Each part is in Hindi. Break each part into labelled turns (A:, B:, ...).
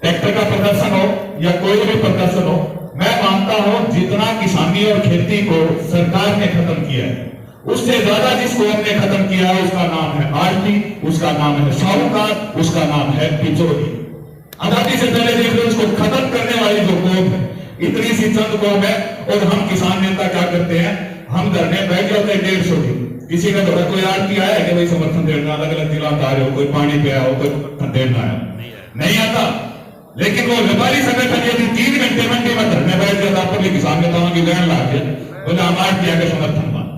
A: ट्रैक्टर का प्रदर्शन हो या कोई भी प्रदर्शन हो, मैं मानता हूं जितना किसानी और खेती को सरकार ने खत्म किया है, उससे ज्यादा जिसको हमने खत्म किया है उसका नाम है आरती, उसका नाम है साहूकार, उसका नाम है पिछोड़ी। आजादी से पहले देख लो, उसको खत्म करने वाली जो कौम है, इतनी सी चंद कौम है। और हम किसान नेता क्या करते हैं, हम धरने बैठ जाते हैं 150 दिन। किसी का थोड़ा कोई आरती आया है कि भाई समर्थन देना, अलग अलग जिला आ रहे हो, कोई पानी पे आया हो, कोई समर्थन देना है, नहीं आता। लेकिन वो व्यापारी संगठन यदि 3 घंटे मंडी में धरने बैठ जाता, पर किसान नेताओं की बहन ला के बोले हम आरती आगे समर्थन मान।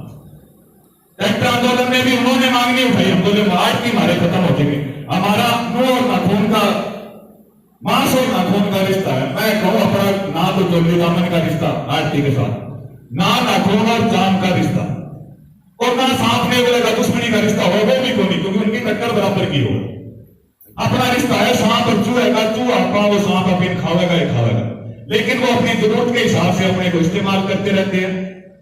A: ट्रैक्टर आंदोलन में भी उन्होंने मांगनी उठाई, हम बोले आरती हमारे खत्म हो जाएंगे। हमारा मुंह और नाखून का, मांस और नाखून का रिश्ता है। मैं कहूं अपना ना तो चोली दामन का रिश्ता आरती के साथ, ना नाखून और जाम का रिश्ता, और ना सांप ने बोलेगा दुश्मनी का रिश्ता हो, वो भी कोई, क्योंकि उनकी टक्कर बराबर की हो। अपना रिश्ता है सांप और चूहे का, चूहा आपका वो सांप अपने खावेगा ही खावेगा, लेकिन वो अपनी जरूरत के हिसाब से अपने को इस्तेमाल करते रहते हैं।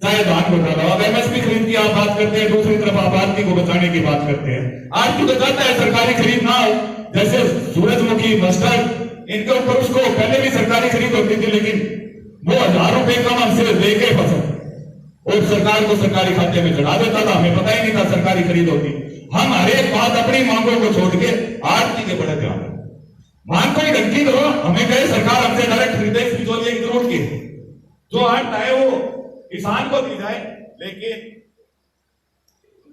A: चाहे धान घोटाला हो, एमएसपी खरीद की आप बात करते हैं, दूसरी तरफ आप आरती को बचाने की बात करते हैं। आरती तो चाहता है सरकारी खरीद ना हो, जैसे सूरजमुखी, मस्टर्ड, इनके ऊपर उसको पहले भी सरकारी खरीद होती थी, लेकिन वो 1000 रुपए कम हमसे लेके फसल और सरकार को सरकारी खाते में चढ़ा देता था, हमें पता ही नहीं था सरकारी खरीद होती। हम हर एक बात अपनी मांगों को छोड़ के आरती के बड़े ध्यान मांग कोई घंटी करो, हमें कहे सरकार हमसे डायरेक्ट खरीदे, इसकी जोड़िए की जरूरत की जो आर्ट है वो किसान को दी जाए। लेकिन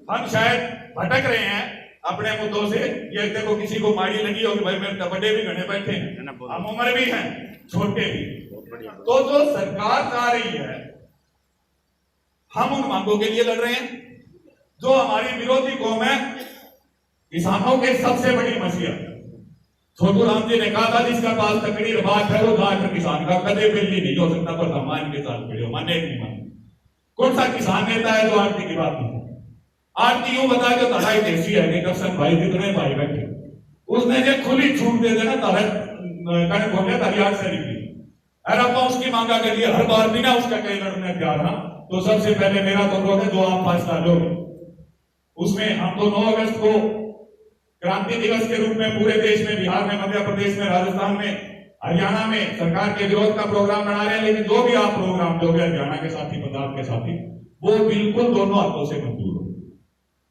A: हम शायद भटक रहे हैं अपने मुद्दों से। ये देखो, किसी को माड़ी लगी होगी, भाई मेरे बड़े भी घने बैठे हैं, हम उम्र भी हैं, छोटे भी, तो जो सरकार चाह रही है हम उन मांगों के लिए लड़ रहे हैं। जो हमारी विरोधी कौम है, किसानों के सबसे बड़ी मसीहत, छोटू राम जी ने कहा था जिसका पास तकड़ी बात है वो जाकर किसान का कदे बिल्ली नहीं हो सकता, पर सम्मान के साथ खड़े हो, माने नहीं माने। कौन सा किसान नेता है जो आरती की बात नहीं? आरती यूं बता जो तड़ाई देसी है कि कसम भाई जितने भाई बैठे, उसने जो खुली छूट दे देना तारा कण बोले तारी आग से निकली। अरे आप उसकी मांगा के लिए हर बार बिना उसका कहीं लड़ने तैयार ना, तो सबसे पहले मेरा तो अनुरोध है जो आप फैसला लो, उसमें हम तो 9 अगस्त को क्रांति दिवस के रूप में पूरे देश में, बिहार में, मध्य प्रदेश में, राजस्थान में, हरियाणा में सरकार के विरोध का प्रोग्राम बना रहे हैं। लेकिन जो भी आप प्रोग्राम दोगे हरियाणा के साथी, पंजाब के साथी, वो बिल्कुल दोनों हाथों से मंजूर हो।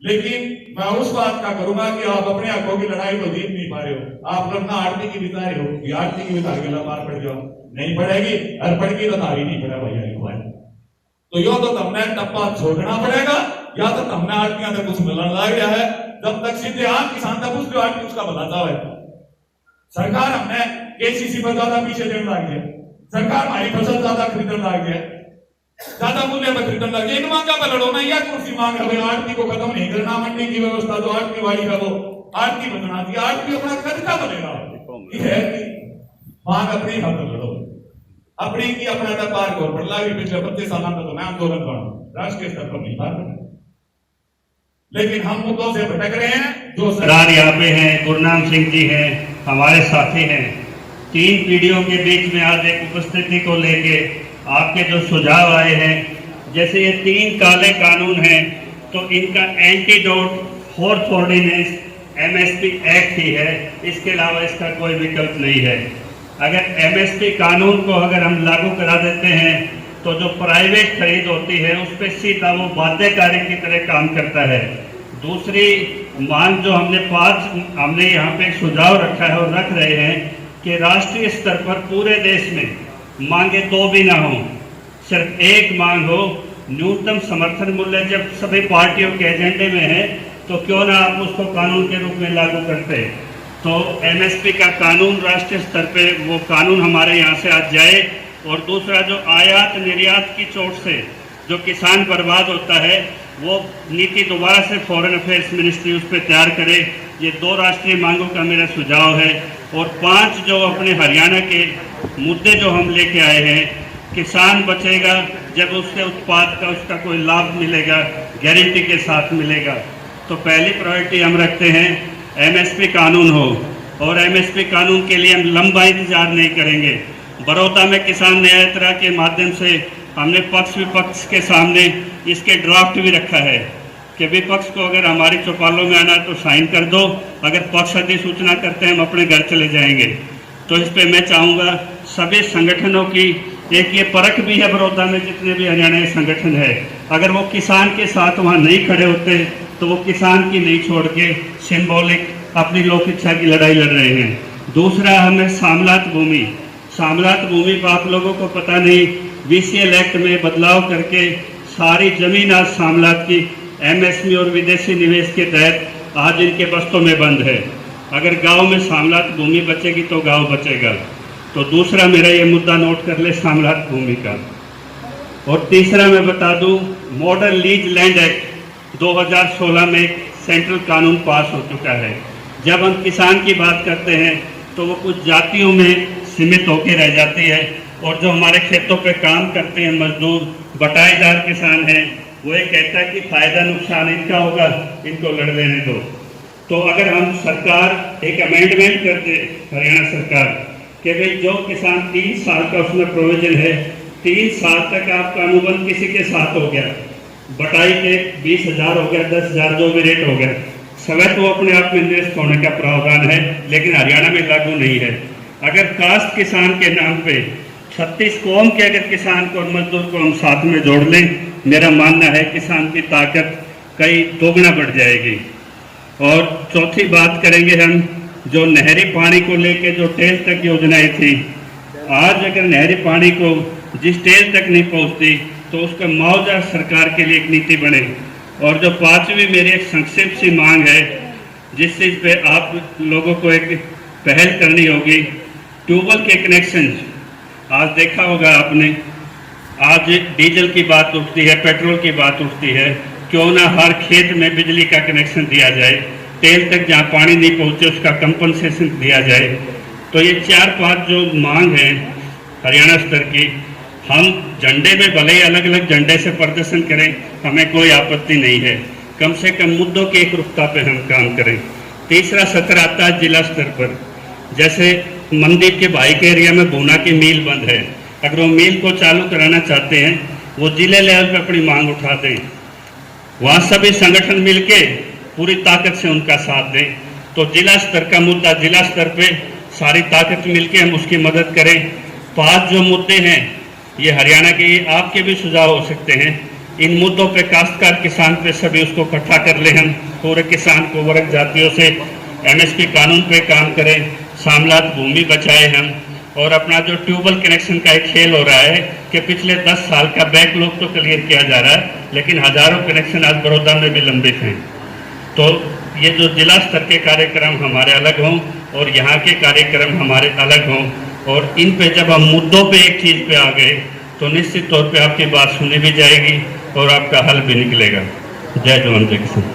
A: लेकिन मैं उस बात का करूंगा कि आप अपने हकों की लड़ाई तो जीत नहीं पा रहे हो, आप लड़ना आरती की बिता रहे हो, आरती की बिता के लबार पड़ जाओ, नहीं पड़ेगी, और पड़ेगी तो तारी नहीं पड़ा भैया। तो यो तो तुमने टप्पा छोड़ना पड़ेगा, या तो तुमने आरतियां तक कुछ मिलने लग गया है। जब तक सीधे आप किसान तक उसको आरती उसका बताता है, सरकार हमने केसीसी पर ज्यादा पीछे देने लग गया, सरकार हमारी फसल ज्यादा खरीदने लग गया, ज्यादा मूल्य पर खरीदने लग गया। इन मांगा पर लड़ो ना, या कुर्सी मांग रहे, आरती को खत्म नहीं करना, मंडी की व्यवस्था तो आरती वाली का वो आरती बचना थी, आरती अपना कद का बनेगा, मांग अपनी हक लड़ो, अपनी की अपना दरबार को बदला भी। पिछले 25 साल तो मैं आंदोलन कर राष्ट्रीय स्तर पर नहीं था, लेकिन हम मुद्दों से भटक रहे हैं। जो
B: सरदार यहाँ पे हैं, गुरनाम सिंह जी हैं, हमारे साथी हैं। 3 पीढ़ियों के बीच में आज एक उपस्थिति को लेके आपके जो सुझाव आए हैं, जैसे ये 3 काले कानून हैं, तो इनका antidote fourth ordinance MSP act ही है, इसके अलावा इसका कोई विकल्प नहीं है। अगर एमएसपी कानून को अगर हम लागू करा देते हैं तो जो प्राइवेट खरीद होती है उस पर सीधा वो बाध्यकारी की तरह काम करता है। दूसरी मांग जो हमने यहाँ पे सुझाव रखा है और रख रहे हैं कि राष्ट्रीय स्तर पर पूरे देश में मांगे 2 भी ना हो, सिर्फ एक मांग हो, न्यूनतम समर्थन मूल्य। जब सभी पार्टियों के एजेंडे में है तो क्यों ना आप उसको कानून के रूप में लागू करते। तो एमएसपी का कानून राष्ट्रीय स्तर पे वो कानून हमारे यहाँ से आज जाए। और दूसरा जो आयात निर्यात की चोट से जो किसान बर्बाद होता है, वो नीति दोबारा से फॉरेन अफेयर्स मिनिस्ट्री उस पर तैयार करे। ये 2 राष्ट्रीय मांगों का मेरा सुझाव है। और 5 जो अपने हरियाणा के मुद्दे जो हम लेके आए हैं, किसान बचेगा जब उससे उत्पाद का उसका कोई लाभ मिलेगा, गारंटी के साथ मिलेगा। तो पहली प्रायोरिटी हम रखते हैं एमएसपी कानून हो, और एमएसपी कानून के लिए हम लंबा इंतजार नहीं करेंगे। बड़ौदा में किसान न्यायालय के माध्यम से हमने पक्ष विपक्ष के सामने इसके ड्राफ्ट भी रखा है कि विपक्ष को अगर हमारी चौपालों में आना है तो साइन कर दो, अगर पक्ष अधिसूचना करते हैं हम अपने घर चले जाएंगे। तो इस पे मैं चाहूँगा सभी संगठनों की एक ये परख भी है बड़ौदा में, जितने भी हरियाणा के संगठन है, अगर वो किसान के साथ वहाँ नहीं खड़े होते तो वो किसान की नहीं छोड़ के सिंबॉलिक अपनी लोक इच्छा की लड़ाई लड़ रहे हैं। दूसरा हमें सामलात भूमि पर आप लोगों को पता नहीं, VCL एक्ट में बदलाव करके सारी जमीन आज सामलात की MSME और विदेशी निवेश के तहत आज इनके बस्तों में बंद है। अगर गांव में सामलात भूमि बचेगी तो गांव बचेगा। तो दूसरा मेरा ये मुद्दा नोट कर ले सामलात भूमि का। और तीसरा मैं बता दूं, मॉडल लीज लैंड एक्ट 2016 में एक सेंट्रल कानून पास हो चुका है। जब हम किसान की बात करते हैं तो वो कुछ जातियों में सीमित होकर रह जाती है, और जो हमारे खेतों पे काम करते हैं मजदूर, बटाईदार किसान हैं, वो ये कहता है कि फायदा नुकसान इनका होगा, इनको लड़ लेने दो। तो अगर हम सरकार एक अमेंडमेंट कर दे, हरियाणा सरकार, कि भाई जो किसान 3 साल का उसमें प्रोविजन है, 3 साल तक आपका अनुबंध किसी के साथ हो गया, बटाई के 20,000 हो गया, 10,000 जो भी रेट हो गया, समय तो अपने आप में निरस्त होने का प्रावधान है, लेकिन हरियाणा में लागू नहीं है। अगर कास्ट किसान के नाम पे 36 कौम के अगर किसान को और मजदूर को हम साथ में जोड़ लें, मेरा मानना है किसान की ताकत कई दोगुना बढ़ जाएगी। और चौथी बात करेंगे हम, जो नहरी पानी को लेके जो टेल तक योजनाएं थी, आज अगर नहरी पानी को जिस टेल तक नहीं पहुंचती तो उसका मुआवजा सरकार के लिए एक नीति बने। और जो पांचवी मेरी एक संक्षिप्त सी मांग है, जिस चीज़ पे आप लोगों को एक पहल करनी होगी, ट्यूबवेल के कनेक्शन। आज देखा होगा आपने, आज डीजल की बात उठती है, पेट्रोल की बात उठती है, क्यों ना हर खेत में बिजली का कनेक्शन दिया जाए, टेल तक जहाँ पानी नहीं पहुँचे उसका कंपनसेशन दिया जाए। तो ये 4-5 जो मांग है हरियाणा स्तर की, हम झंडे में भले ही अलग अलग झंडे से प्रदर्शन करें, हमें कोई आपत्ति नहीं है, कम से कम मुद्दों की एक रुखता पे हम काम करें। तीसरा सत्र आता है जिला स्तर पर। जैसे मनदीप के भाई के एरिया में भूना की मिल बंद है, अगर वो मिल को चालू कराना चाहते हैं, वो जिले लेवल पे अपनी मांग उठा दें, वहाँ सभी संगठन मिलके पूरी ताकत से उनका साथ दें। तो जिला स्तर का मुद्दा, जिला स्तर पे सारी ताकत मिलके हम उसकी मदद करें। 5 जो मुद्दे हैं ये हरियाणा के, आपके भी सुझाव हो सकते हैं। इन मुद्दों पे काश्तकार किसान पे सभी उसको इकट्ठा कर ले, हम पूरे किसान को वर्ग जातियों से MSP कानून पे काम करें, सामलात भूमि बचाए हम, और अपना जो ट्यूबवेल कनेक्शन का एक खेल हो रहा है कि पिछले 10 साल का बैकलॉग तो क्लियर किया जा रहा है, लेकिन हजारों कनेक्शन आज बड़ौदा में भी लंबित हैं। तो ये जो जिला स्तर के कार्यक्रम हमारे अलग हों और यहाँ के कार्यक्रम हमारे अलग हों, और इन पे जब हम मुद्दों पे एक चीज़ पे आ गए तो निश्चित तौर पे आपकी बात सुनी भी जाएगी और आपका हल भी निकलेगा। जय जवान जय किसान।